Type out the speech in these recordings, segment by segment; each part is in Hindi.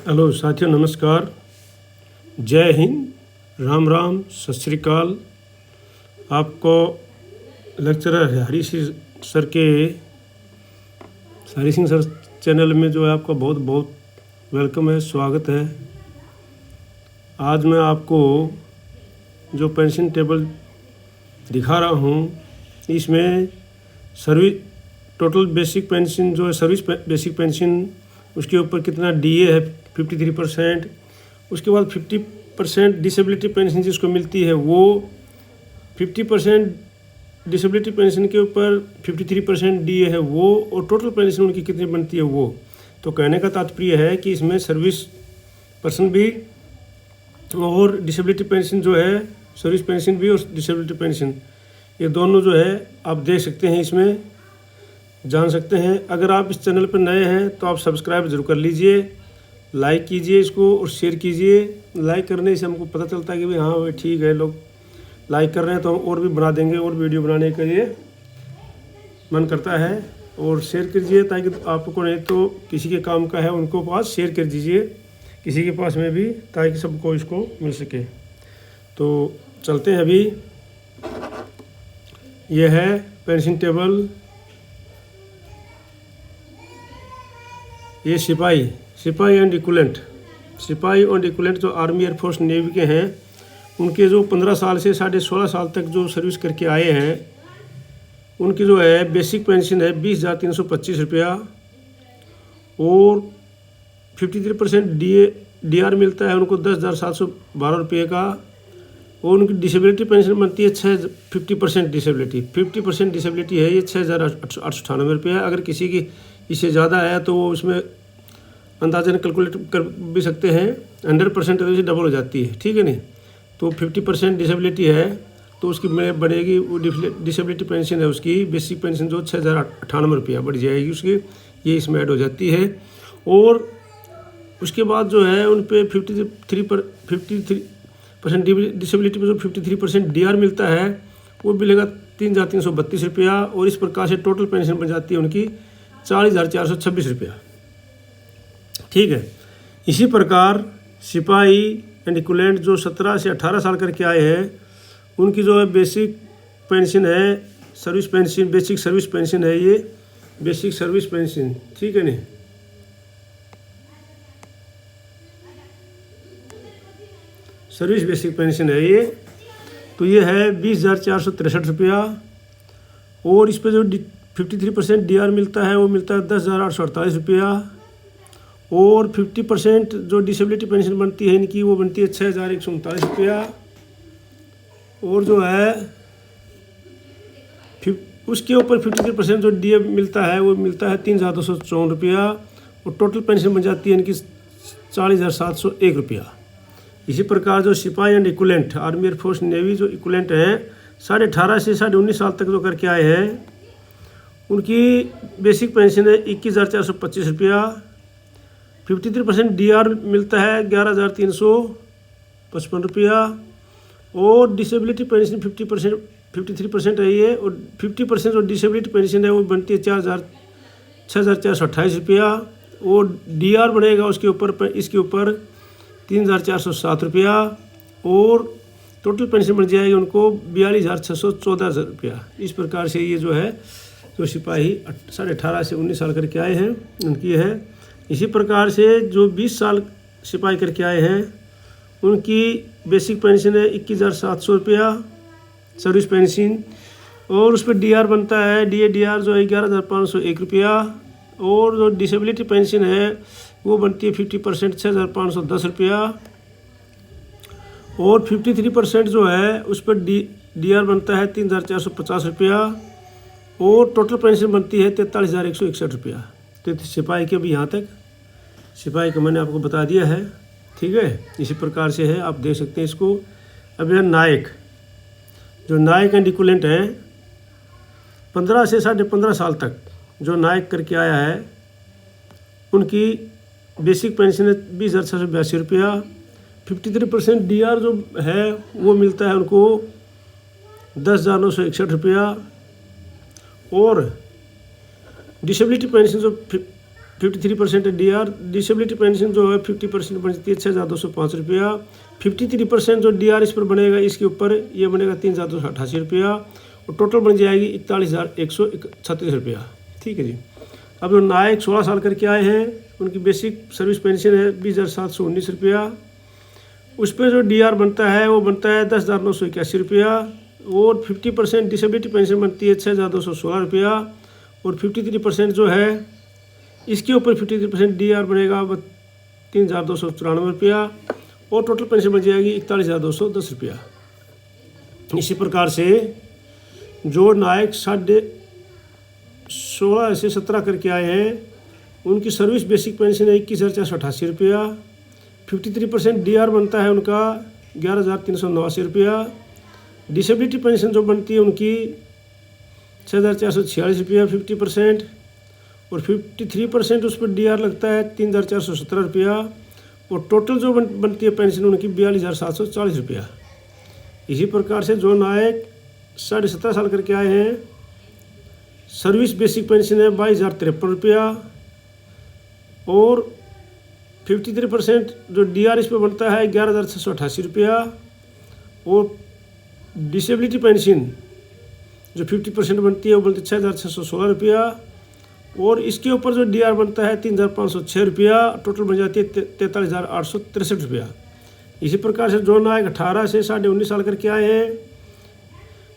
हेलो साथियों, नमस्कार। जय हिंद, राम राम, सत श्री अकाल। आपको लेक्चरर हरी सिंह सर के हरी सिंह सर चैनल में जो है आपका बहुत बहुत वेलकम है, स्वागत है। आज मैं आपको जो पेंशन टेबल दिखा रहा हूँ, इसमें सर्विस टोटल बेसिक पेंशन जो है सर्विस बेसिक पेंशन, उसके ऊपर कितना डीए है 53%। उसके बाद 50% डिसेबिलिटी पेंशन जिसको मिलती है वो 50% डिसेबिलिटी पेंशन के ऊपर 53% डीए है वो, और टोटल पेंशन उनकी कितनी बनती है वो। तो कहने का तात्पर्य है कि इसमें सर्विस पर्सन भी और डिसेबिलिटी पेंशन जो है, सर्विस पेंशन भी और डिसेबिलिटी पेंशन, ये दोनों जो है आप देख सकते हैं, इसमें जान सकते हैं। अगर आप इस चैनल पर नए हैं तो आप सब्सक्राइब जरूर कर लीजिए, लाइक कीजिए इसको और शेयर कीजिए। लाइक करने से हमको पता चलता है कि भाई हाँ भाई ठीक है, लोग लाइक कर रहे हैं तो हम और भी बना देंगे, और वीडियो बनाने के लिए मन करता है। और शेयर कीजिए ताकि आपको नहीं तो किसी के काम का है उनको पास शेयर कर दीजिए, किसी के पास में भी, ताकि सबको इसको मिल सके। तो चलते हैं, अभी यह है पेंशन टेबल। ये सिपाही एंड इक्विवेलेंट, सिपाही और इक्विवेलेंट जो आर्मी एयरफोर्स नेवी के हैं, उनके जो 15 साल से 16.5 साल तक जो सर्विस करके आए हैं, उनकी जो है बेसिक पेंशन है 20,325 रुपया, और 53% डीआर मिलता है उनको 10,712 रुपये का। और उनकी डिसेबिलिटी पेंशन बनती है 50% डिसेबिलिटी, 50% डिसेबिलिटी है ये 6,898 रुपये। अगर किसी की इससे ज़्यादा है तो वो उसमें अंदाजन कैलकुलेट कर भी सकते हैं, 100% तो डबल हो जाती है, ठीक है नहीं। तो 50% डिसेबिलिटी है तो उसकी बढ़ेगी, वो डिसेबिलिटी पेंशन है उसकी बेसिक पेंशन जो 6,098 रुपया बढ़ जाएगी उसकी, ये इसमें ऐड हो जाती है। और उसके बाद जो है उन पर 53% डिसेबिलिटी में जो 53% डीआर मिलता है वो मिलेगा 3,332 रुपया, और इस प्रकार से टोटल पेंशन बन जाती है उनकी 40,426 रुपया, ठीक है। इसी प्रकार सिपाही एंड इक्विवेलेंट जो 17 से 18 साल करके आए हैं, उनकी जो है बेसिक पेंशन है, service pension, basic service pension है ये, बेसिक सर्विस पेंशन, ठीक है नहीं। सर्विस बेसिक पेंशन है ये, तो ये है 20,463 रुपया। और इस पर जो 53% डीआर मिलता है वो मिलता है 10,848 रुपया। और 50% जो डिसेबिलिटी पेंशन बनती है इनकी वो बनती है 6,139 रुपया। और जो है उसके ऊपर 53% जो डीए मिलता है वो मिलता है 3,254 रुपया, और टोटल पेंशन बन जाती है इनकी 40,701 रुपया। इसी प्रकार जो सिपाही and equivalent army air force navy जो इक्विवेलेंट हैं 18.5 से 19 साल तक जो करके आए हैं, उनकी बेसिक पेंशन है 21,425 रुपया। 53% डीआर मिलता है 11,355 रुपया। और डिसेबिलिटी पेंशन 53% है ये, और 50% जो डिसेबिलिटी पेंशन है वो बनती है 6,428 रुपया। और डीआर बनेगा उसके ऊपर, इसके ऊपर 3,407 रुपया, और टोटल पेंशन बन जाएगी उनको 42,614 रुपया। इस प्रकार से ये जो है जो सिपाही 18.5 से 19 साल करके आए हैं उनकी है। इसी प्रकार से जो 20 साल सिपाही करके आए हैं उनकी बेसिक पेंशन है 21,700 रुपया सर्विस पेंशन, और उस पर डीआर बनता है डीआर जो है 11,501 रुपया। और जो डिसेबिलिटी पेंशन है वो बनती है 50% 6,510 रुपया। और 53% जो है उस पर डीआर बनता है 3,450 रुपया, और टोटल पेंशन बनती है 43,161 रुपया। तो सिपाही के भी यहाँ तक सिपाही का मैंने आपको बता दिया है, ठीक है। इसी प्रकार से है, आप देख सकते हैं इसको। अब यह नायक, जो नायक एंड इक्विवेलेंट हैं 15 से 15.5 साल तक जो नायक करके आया है, उनकी बेसिक पेंशन है 20,682 रुपया। 53% डीआर जो है वो मिलता है उनको 10,961 रुपया। और डिसेबिलिटी पेंशन जो 53% DRR। डिसेबिलिटी पेंशन जो है 50% बनती है 6,205 रुपया। 53% जो DRR इस पर बनेगा, इसके ऊपर ये बनेगा 3,288 रुपया और टोटल बन जाएगी 41,136 रुपया। ठीक है जी। अब जो नायक 16 साल करके आए हैं उनकी बेसिक सर्विस पेंशन है 20,719 रुपया। उस पर जो DRR बनता है वो बनता है 10,981 रुपया और 50% डिसेबिलिटी पेंशन बनती है 6,216 रुपया और 53% जो है इसके ऊपर 53% DRR बनेगा 3,294 रुपया और टोटल पेंशन बन जाएगी 41,210 रुपया। इसी प्रकार से जो नायक 16 से 17 करके आए हैं उनकी सर्विस बेसिक पेंशन है 21,488 रुपया। 53% DRR बनता है उनका 11,389 रुपया। डिसेबिलिटी पेंशन जो बनती है उनकी 6,446 रुपया 50% और 53% उस पर DRR लगता है 3,417 रुपया और टोटल जो बनती है पेंशन उनकी 42,740 रुपया। इसी प्रकार से जो नायक 17.5 साल करके आए हैं सर्विस बेसिक पेंशन है 22,053 रुपया और 53% जो DRR इस पर बनता है 11,688 रुपया और डिसेबिलिटी पेंशन जो 50% बनती है वो बनती है 6,616 रुपया और इसके ऊपर जो DRR बनता है 3,506 रुपया। टोटल बन जाती है 43,863 रुपया। इसी प्रकार से जो नायक 18 से 19.5 साल करके आए हैं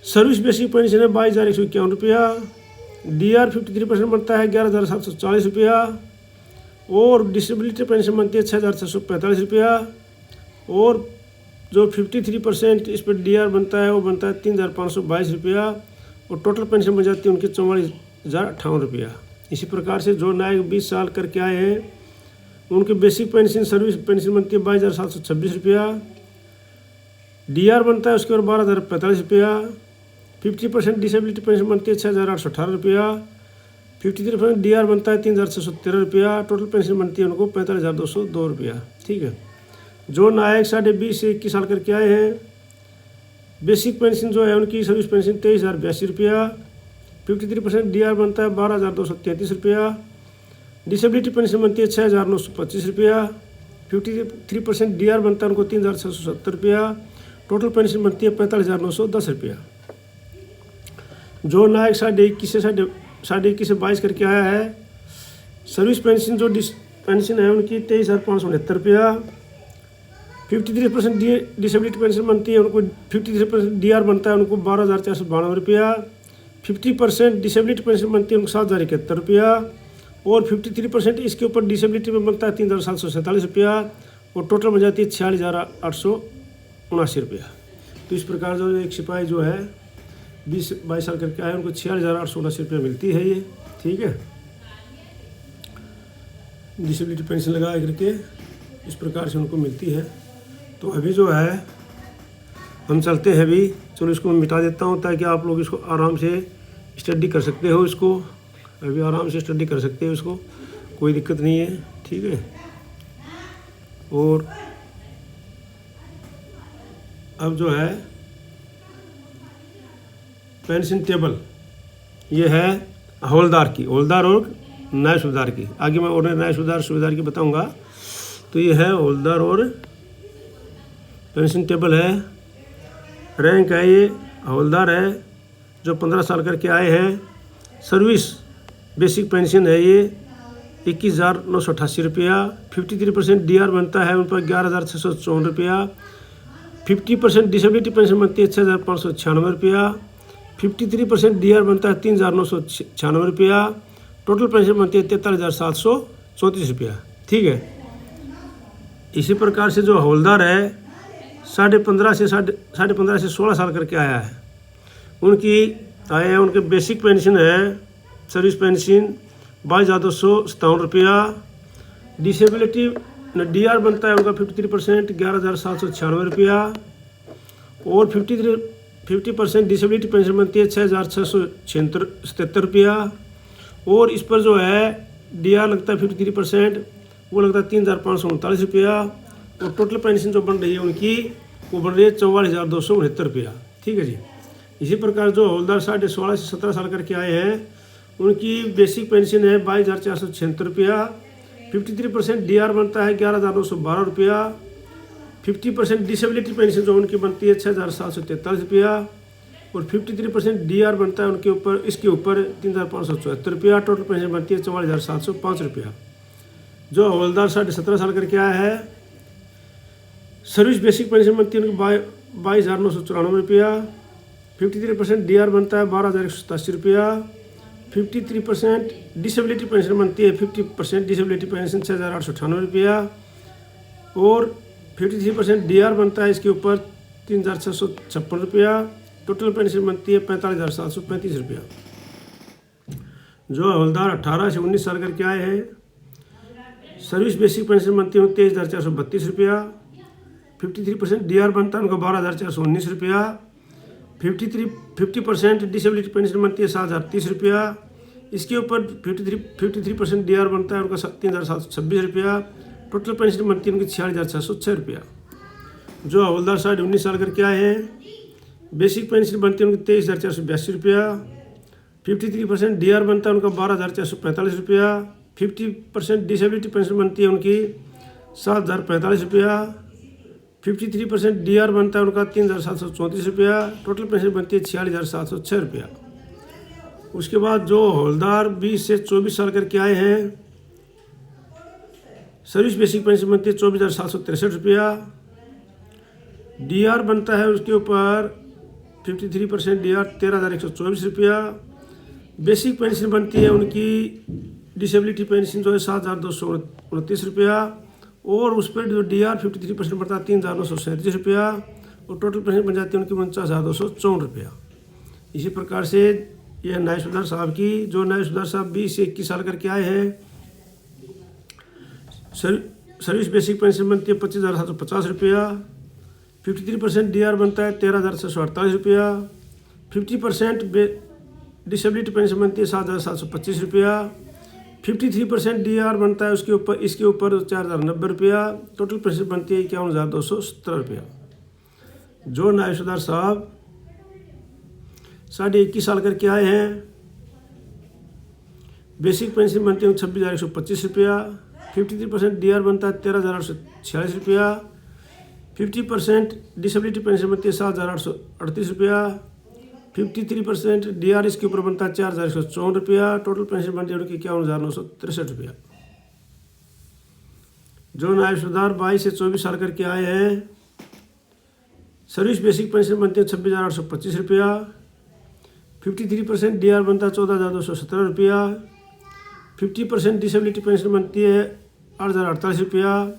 सर्विस बेसिक पेंशन है 22,151 रुपया। DRR 53% बनता है 11,740 रुपया और डिसेबिलिटी पेंशन बनती है 6,645 रुपया और जो 53% इस पर DRR बनता है वो बनता है 3,522 रुपया और टोटल पेंशन बन जाती है उनकी 44,058 रुपया। इसी प्रकार से जो नायक 20 साल करके आए हैं उनकी बेसिक पेंशन सर्विस पेंशन बनती है 22,726 रुपया। DRR बनता है उसके ऊपर 12,045 रुपया। 50% डिसेबिलिटी पेंशन बनती है 6,818 रुपया। 53% DRR बनता है 3,613 रुपया। टोटल पेंशन बनती है उनको 45,202 रुपया। ठीक है। जो नायक 20.5 से 21 साल करके आए हैं बेसिक पेंशन जो है उनकी सर्विस पेंशन 23,082 रुपया। 53% DRR बनता है 12,233 रुपया। डिसेबिलिटी पेंशन बनती है 6,925 रुपया। 53% DRR बनता है उनको 3,670 रुपया। टोटल पेंशन बनती है 45,910 रुपया। जो नायक 21 से 22 करके आया है सर्विस पेंशन जो पेंशन है उनकी 23,569 रुपया। 53% डिसेबिलिटी पेंशन बनती है उनको 53% DRR बनता है उनको 12,492 रुपया। 50% डिसेबिलिटी पेंशन बनती है उनको 7,071 रुपया और 53% इसके ऊपर डिसेबिलिटी में बनता है 3,747 रुपया और टोटल बन जाती है 46,879 रुपया। तो इस प्रकार जो एक सिपाही जो है 20-22 साल करके आए उनको 46,879 रुपया मिलती है ये। ठीक है। डिसेबिलिटी पेंशन लगा करके इस प्रकार से उनको मिलती है। तो अभी जो है हम चलते हैं अभी, चलो इसको मैं मिटा देता हूँ ताकि आप लोग इसको आराम से स्टडी कर सकते हो। इसको अभी आराम से स्टडी कर सकते हो, इसको कोई दिक्कत नहीं है। ठीक है। और अब जो है पेंशन टेबल ये है हवलदार और नायब सूबेदार की। आगे मैं और नायब सूबेदार की बताऊंगा। तो ये है हवलदार और पेंशन टेबल है। रैंक है ये हवलदार है जो 15 साल करके आए हैं। सर्विस बेसिक पेंशन है ये 21,988 रुपया। 53% DRR बनता है उन पर 11,654 रुपया। 50% डिसेबिलिटी पेंशन बनती है 6,596 रुपया। 53% DRR बनता है 3,996 रुपया। टोटल पेंशन बनती है 43,734 रुपया। ठीक है। इसी प्रकार से जो हवलदार है 15.5 से 16 साल करके आया है उनके बेसिक पेंशन है सर्विस पेंशन 22,257 रुपया। डिसेबिलिटी DRR बनता है उनका 53% 11,796 रुपया और 50% डिसेबिलिटी पेंशन बनती है 6,677 रुपया और इस पर जो है DRR लगता है 53% वो लगता है 3,539 रुपया और टोटल पेंशन जो बन रही है उनकी वो बन रही है 44,269 रुपया। ठीक है जी। इसी प्रकार जो हवलदार 16.5 से 17 साल करके आए हैं उनकी बेसिक पेंशन है 22,476 रुपया। 53% डीआर बनता है 11,912 रुपया। 50% डिसेबिलिटी पेंशन जो उनकी बनती है 6,743 रुपया। और 53% डीआर बनता है उनके ऊपर, इसके ऊपर 3,574 रुपया। टोटल पेंशन बनती है 44,705 रुपया। जो हवलदार 17.5 साल करके आया है, सर्विस बेसिक पेंशन बनती है उनकी 22,994 रुपया। 53% डीआर बनता है 12,187 रुपया। 53% डिसेबिलिटी पेंशन बनती है 50% डिसेबिलिटी पेंशन 6,898 रुपया। और 53% डीआर बनता है इसके ऊपर 3,656 रुपया। टोटल पेंशन बनती है 45,735 रुपया। जो हवलदार 18 से 19 साल करके आए हैं, सर्विस बेसिक पेंशन बनती है 23,432 रुपया। 53% डीआर बनता है उनका 12,419 रुपया। 50% डिसेबिलिटी पेंशन बनती है 7,030 रुपया। इसके ऊपर 53% डीआर बनता है उनका 3,726 रुपया। टोटल पेंशन बनती है उनकी 46,606 रुपया। जो हवलदार 19 साल करके आए हैं, बेसिक पेंशन बनती है उनकी 23,482 रुपया। 53% डीआर बनता है उनका 12,445 रुपया। 50% डिसेबिलिटी पेंशन बनती है उनकी 7,045 रुपया। 53% डीआर बनता है उनका 3,734 रुपया। टोटल पेंशन बनती है 46,706 रुपया। उसके बाद जो हवलदार 20 से 24 साल करके आए हैं, सर्विस बेसिक पेंशन बनती है 24,763 रुपया। डीआर बनता है उसके ऊपर 53% डीआर 13,124 रुपया। बेसिक पेंशन बनती है उनकी डिसेबिलिटी पेंशन जो है 7,229 रुपया। और उस पर जो डीआर 53% बढ़ता है 3,937 रुपया। और टोटल पेंशन बन जाती है उनकी 49,254 रुपया। इसी प्रकार से यह न्याय सुधार साहब की, जो न्याय सुधार साहब 20 से 21 साल करके आए हैं, सर्विस बेसिक पेंशन बनती है 25,750 रुपया। 53% डीआर बनता है 13,648 रुपया। 50% डिसेबिलिटी पेंशन बनती है 7,725 रुपया। 53% डीआर बनता है उसके ऊपर, इसके ऊपर 4,090 रुपया। टोटल पेंशन बनती है 51,217 रुपया। जो न्याय सुधार साहब 21.5 साल करके आए हैं, बेसिक पेंशन बनती है 26,125 रुपया। 53% डीआर बनता है 13,846 रुपया। 50% डिसेबिलिटी पेंशन बनती है 7,838 रुपया। 53% डीआर इसके ऊपर बनता है 4,154 रुपया। टोटल पेंशन बनती है उनकी 51,963 रुपया। जो न्याय सुधार 22 से 24 साल करके आए हैं, सर्विस बेसिक पेंशन बनती है 26,825 रुपया। 53% डीआर बनता है 14,217 रुपया। 50% डिसेबिलिटी पेंशन बनती है 8,048 रुपया।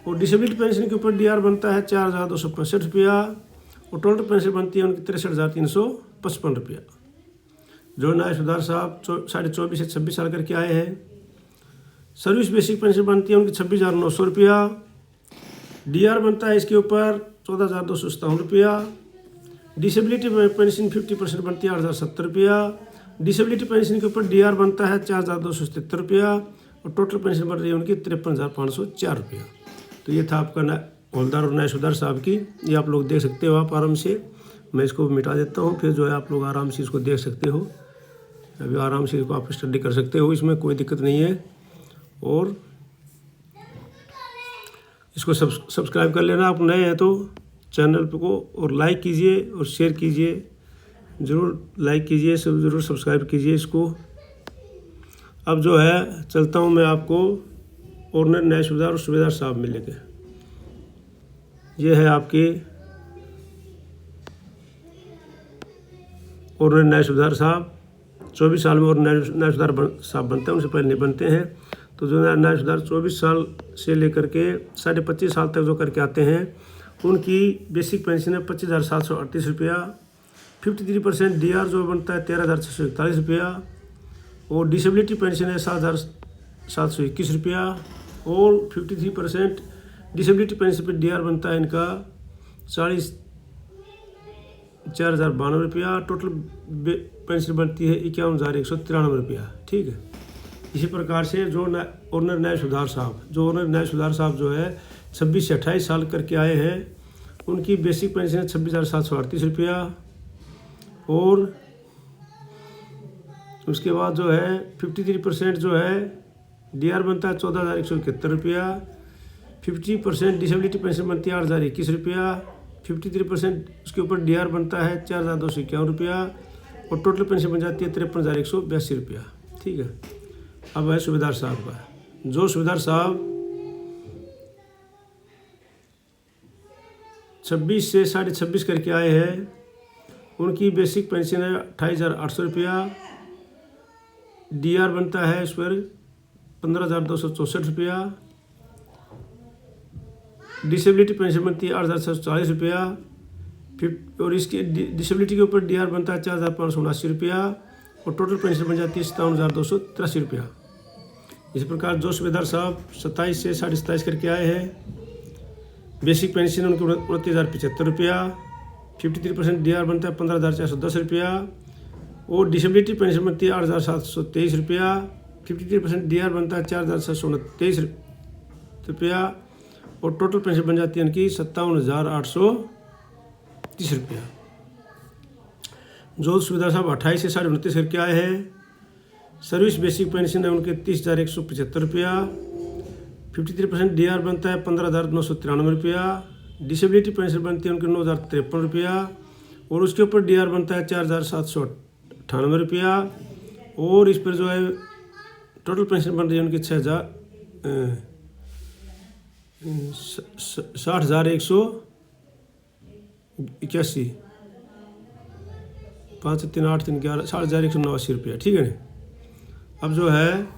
और डिसेबिलिटी पेंशन के ऊपर डीआर बनता है 4,265 रुपया। और टोटल पेंशन बनती है उनकी 63,355 रुपया। जो न्याय सुधार साहब 24 से 26 साल करके आए हैं, सर्विस बेसिक पेंशन बनती है उनकी 26,900 रुपया। डीआर बनता है इसके ऊपर 14,257 रुपया। डिसेबिलिटी पेंशन 50% बनती है 8,070 रुपया। डिसेबिलिटी पेंशन के ऊपर डीआर बनता है 4,277 रुपया। और टोटल पेंशन बन रही है उनकी 53,504 रुपया। तो ये था आपका हवलदार और न्याय सुधार साहब की। ये आप लोग देख सकते हो आप आराम से। मैं इसको मिटा देता हूँ, फिर जो है आप लोग आराम से इसको देख सकते हो। अभी आराम से इसको आप स्टडी कर सकते हो, इसमें कोई दिक्कत नहीं है। और इसको सब्सक्राइब कर लेना, आप नए हैं तो चैनल को, और लाइक कीजिए और शेयर कीजिए। ज़रूर लाइक कीजिए, सब ज़रूर सब्सक्राइब कीजिए इसको। अब जो है चलता हूँ मैं आपको ऑनर न्याय सुधार और सूबेदार साहब मिलेंगे। ये है आपके ऑनर न्याय सुधार साहब। 24 साल में और न्याय सुधार साहब बनते हैं, उनसे पहले नहीं बनते हैं। तो जो न्याय सुधार 24 साल से लेकर के 25.5 साल तक जो करके आते हैं, उनकी बेसिक पेंशन है 25,738 रुपया। 53% डीआर जो बनता है 13,641 रुपया। और डिसेबिलिटी पेंशन है 7,721 रुपया। और 53% डिसेबिलिटी पेंशन पर डीआर बनता है इनका 4,092 रुपया। टोटल पेंशन बनती है 51,193 रुपया। ठीक है। इसी प्रकार से जो ऑनर न्याय सुधार साहब, जो है 26 से 28 साल करके आए हैं, उनकी बेसिक पेंशन है 26,738 रुपया। और उसके बाद जो है 53% जो है DR बनता है 14,171 रुपया। 50% डिसेबिलिटी पेंशन बनती है 8,021 रुपया। 53% उसके ऊपर DR बनता है 4,251 रुपया और टोटल पेंशन बन जाती है 53,182 रुपया। ठीक है। अब है सूबेदार साहब का। जो सूबेदार साहब 26 से 26.5 करके आए हैं उनकी बेसिक पेंशन है 28,800 रुपया। DR बनता है इस पर 15,264 रुपया। डिसेबिलिटी पेंशन बनती है 8,640 रुपया। और इसके डिसेबिलिटी के ऊपर DR बनता है 4,579 रुपया और टोटल पेंशन बन जाती है 57,283 रुपया। इस प्रकार जो सूबेदार साहब 27 से 27.5 करके आए हैं बेसिक पेंशन उनकी 29,075 रुपया। 53% DR बनता है 15,410 रुपया और डिसेबिलिटी पेंशन बनती है 8,723 रुपया। 53% DR बनता है 4,729 रुपया और टोटल पेंशन बन जाती है उनकी 57,830 रुपया। जो सूबेदार साहब 28 से 29.5 करके आए हैं सर्विस बेसिक पेंशन है उनके 30,175 रुपया। 53% DR बनता है 15,993 रुपया। डिसेबिलिटी पेंशन बनती है उनके 9,053 रुपया और उसके ऊपर DR बनता है 4,798 रुपया और इस पर जो है टोटल पेंशन बन रही है उनकी 60,181 5 3 8 3 11 60,189 रुपया। ठीक है। अब जो है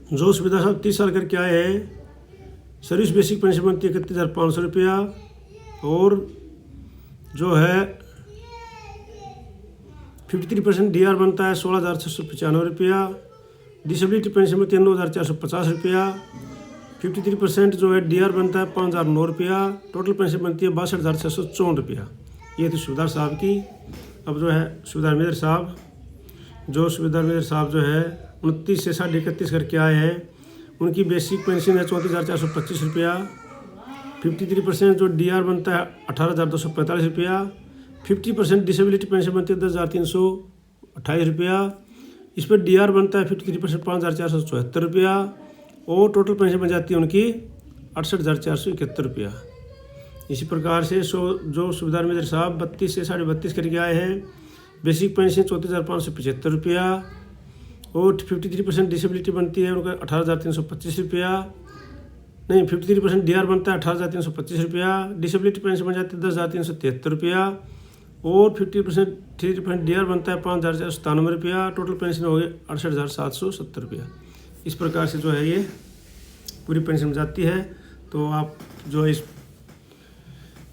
जो सूबेदार साहब 30 साल करके आए हैं सर्विस बेसिक पेंशन बनती है 31,500 रुपया और जो है 53% DR बनता है 16,695 रुपया। डिसेबिलिटी पेंशन बनती है 9,450 रुपया। 53% जो है DR बनता है 5,009 रुपया। टोटल पेंशन बनती है 62,654 रुपया। ये थी सूबेदार साहब की। अब जो है सूबेदार मेजर साहब जो सूबेदार मेजर साहब जो है 29 से 31.5 करके आए हैं उनकी बेसिक पेंशन है 34,425 रुपया। 53% जो DR बनता है 18,245 रुपया। 50% डिसेबिलिटी पेंशन बनती है 10,328 रुपया। इस पर DR बनता है 53% 5,474 रुपया और टोटल पेंशन बन जाती है उनकी 68,471 रुपया। इसी प्रकार से जो सूबेदार मेजर साहब 32 से 32.5 करके आए हैं बेसिक पेंशन 34,575 रुपया और 53% डिसेबिलिटी बनती है उनका 18,325 रुपया। नहीं 53% DR बनता है 18,325 रुपया। डिसेबिलिटी पेंशन बन जाती है 10,373 रुपया और 53% DR बनता है 5,497 रुपया। टोटल पेंशन हो गई 68,770 रुपया। इस प्रकार से जो है ये पूरी पेंशन जाती है। तो आप जो इस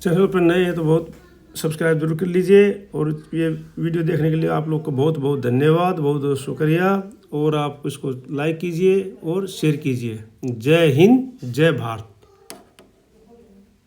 चैनल पर नए हैं तो बहुत सब्सक्राइब जरूर कर लीजिए और ये वीडियो देखने के लिए आप लोग को बहुत बहुत धन्यवाद, बहुत बहुत शुक्रिया और आप इसको लाइक कीजिए और शेयर कीजिए। जय हिंद, जय भारत।